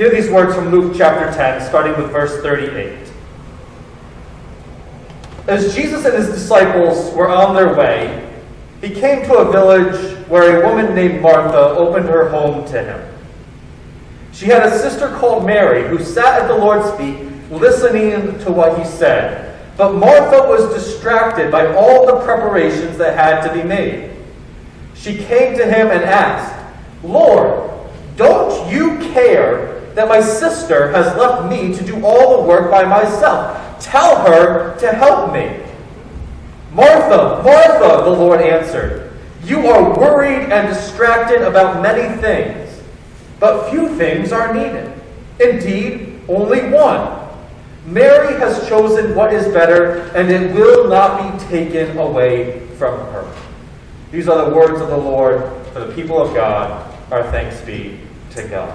Hear these words from Luke chapter 10, starting with verse 38. As Jesus and his disciples were on their way, he came to a village where a woman named Martha opened her home to him. She had a sister called Mary who sat at the Lord's feet listening to what he said. But Martha was distracted by all the preparations that had to be made. She came to him and asked, "Lord, don't you care that my sister has left me to do all the work by myself? Tell her to help me." "Martha, Martha," the Lord answered, "you are worried and distracted about many things, but few things are needed. Indeed, only one. Mary has chosen what is better, and it will not be taken away from her." These are the words of the Lord for the people of God. Our thanks be to God.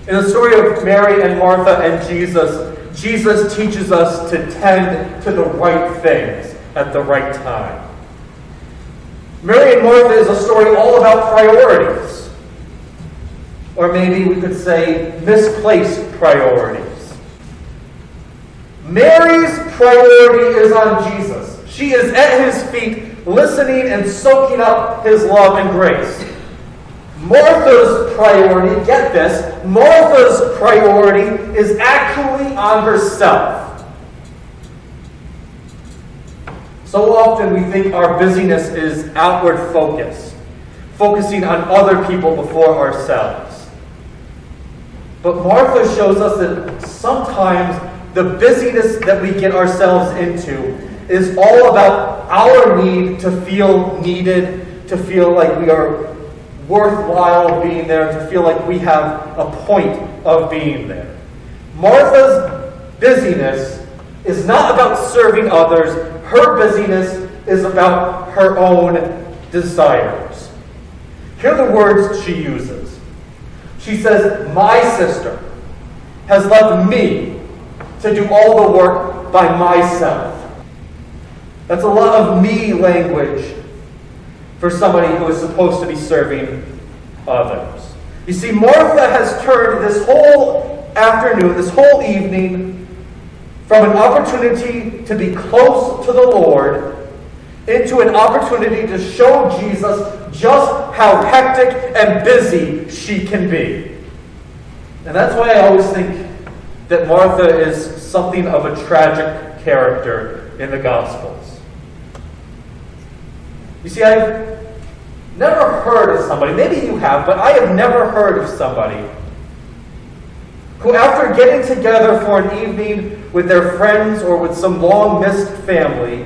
In the story of Mary and Martha and Jesus teaches us to tend to the right things at the right time. Mary and Martha is a story all about priorities. Or maybe we could say misplaced priorities. Mary's priority is on Jesus. She is at his feet, listening and soaking up his love and grace. Martha's priority, get this, Martha's priority is actually on herself. So often we think our busyness is outward focused, focusing on other people before ourselves. But Martha shows us that sometimes the busyness that we get ourselves into is all about our need to feel needed, to feel like we are worthwhile being there, to feel like we have a point of being there. Martha's busyness is not about serving others. Her busyness is about her own desires. Hear the words she uses. She says, "My sister has left me to do all the work by myself." That's a lot of me language for somebody who is supposed to be serving others. You see, Martha has turned this whole afternoon, this whole evening, from an opportunity to be close to the Lord into an opportunity to show Jesus just how hectic and busy she can be. And that's why I always think that Martha is something of a tragic character in the Gospels. You see, I've never heard of somebody, maybe you have, but I have never heard of somebody who, after getting together for an evening with their friends or with some long-missed family,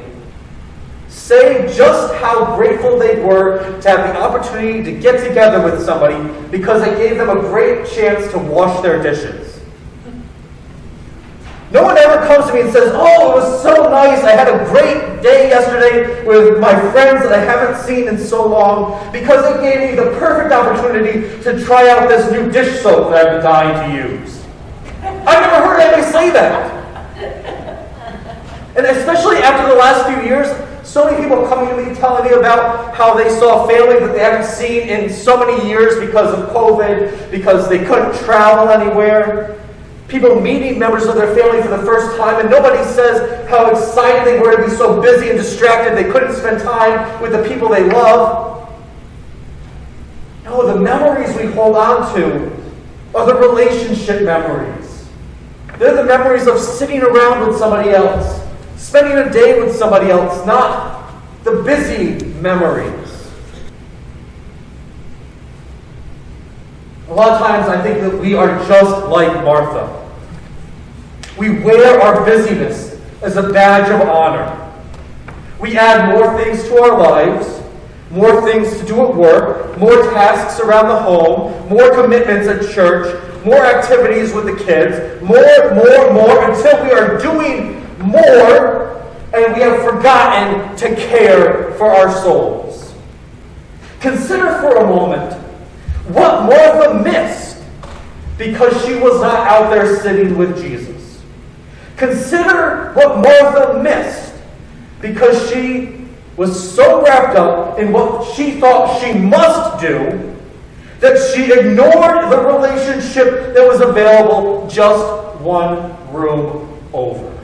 say just how grateful they were to have the opportunity to get together with somebody because it gave them a great chance to wash their dishes. No one ever comes to me and says, "Oh, it was so nice. I had a great day yesterday with my friends that I haven't seen in so long because it gave me the perfect opportunity to try out this new dish soap that I've been dying to use." I've never heard anybody say that. And especially after the last few years, so many people coming to me telling me about how they saw family that they haven't seen in so many years because of COVID, because they couldn't travel anywhere. People meeting members of their family for the first time, and nobody says how excited they were to be so busy and distracted they couldn't spend time with the people they love. No, the memories we hold on to are the relationship memories. They're the memories of sitting around with somebody else, spending a day with somebody else, not the busy memories. A lot of times I think that we are just like Martha. We wear our busyness as a badge of honor. We add more things to our lives, more things to do at work, more tasks around the home, more commitments at church, more activities with the kids, more, until we are doing more and we have forgotten to care for our souls. Consider for a moment what Martha missed because she was not out there sitting with Jesus. Consider what Martha missed because she was so wrapped up in what she thought she must do that she ignored the relationship that was available just one room over.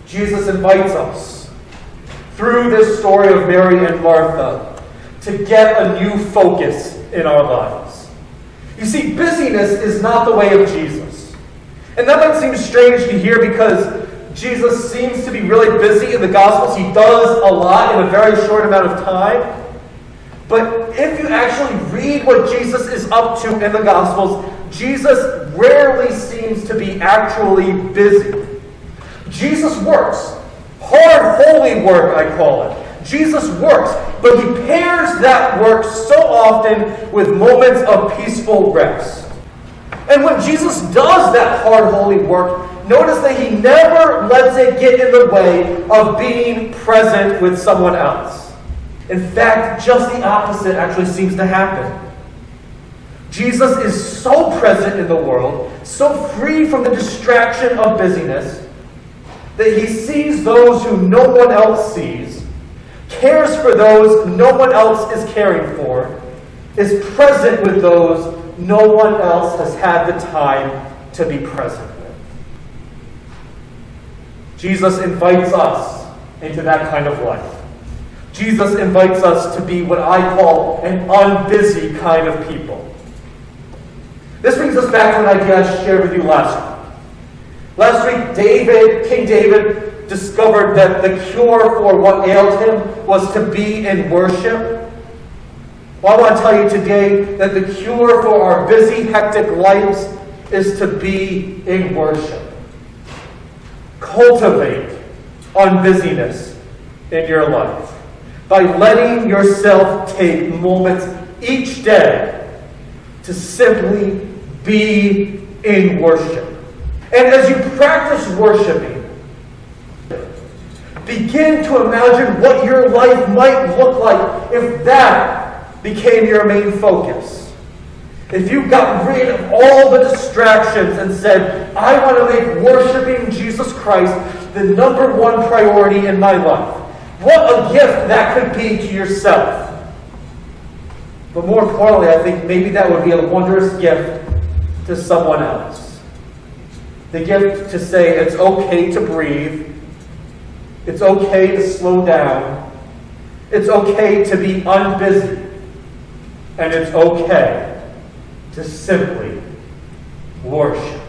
Jesus invites us, through this story of Mary and Martha, to get a new focus in our lives. You see, busyness is not the way of Jesus. And that might seem strange to hear because Jesus seems to be really busy in the Gospels. He does a lot in a very short amount of time. But if you actually read what Jesus is up to in the Gospels, Jesus rarely seems to be actually busy. Jesus works. Hard, holy work, I call it. Jesus works, but he pairs that work so often with moments of peaceful rest. And when Jesus does that hard, holy work, notice that he never lets it get in the way of being present with someone else. In fact, just the opposite actually seems to happen. Jesus is so present in the world, so free from the distraction of busyness, that he sees those who no one else sees, cares for those no one else is caring for, is present with those no one else has had the time to be present with. Jesus invites us into that kind of life. Jesus invites us to be what I call an unbusy kind of people. This brings us back to an idea I shared with you last week. Last week, King David discovered that the cure for what ailed him was to be in worship. Well, I want to tell you today that the cure for our busy, hectic lives is to be in worship. Cultivate unbusyness in your life by letting yourself take moments each day to simply be in worship. And as you practice worshiping, begin to imagine what your life might look like if that became your main focus. If you got rid of all the distractions and said, I want to make worshiping Jesus Christ the number one priority in my life. What a gift that could be to yourself. But more importantly, I think maybe that would be a wondrous gift to someone else. The gift to say it's okay to breathe. It's okay to slow down. It's okay to be unbusy. And it's okay to simply worship.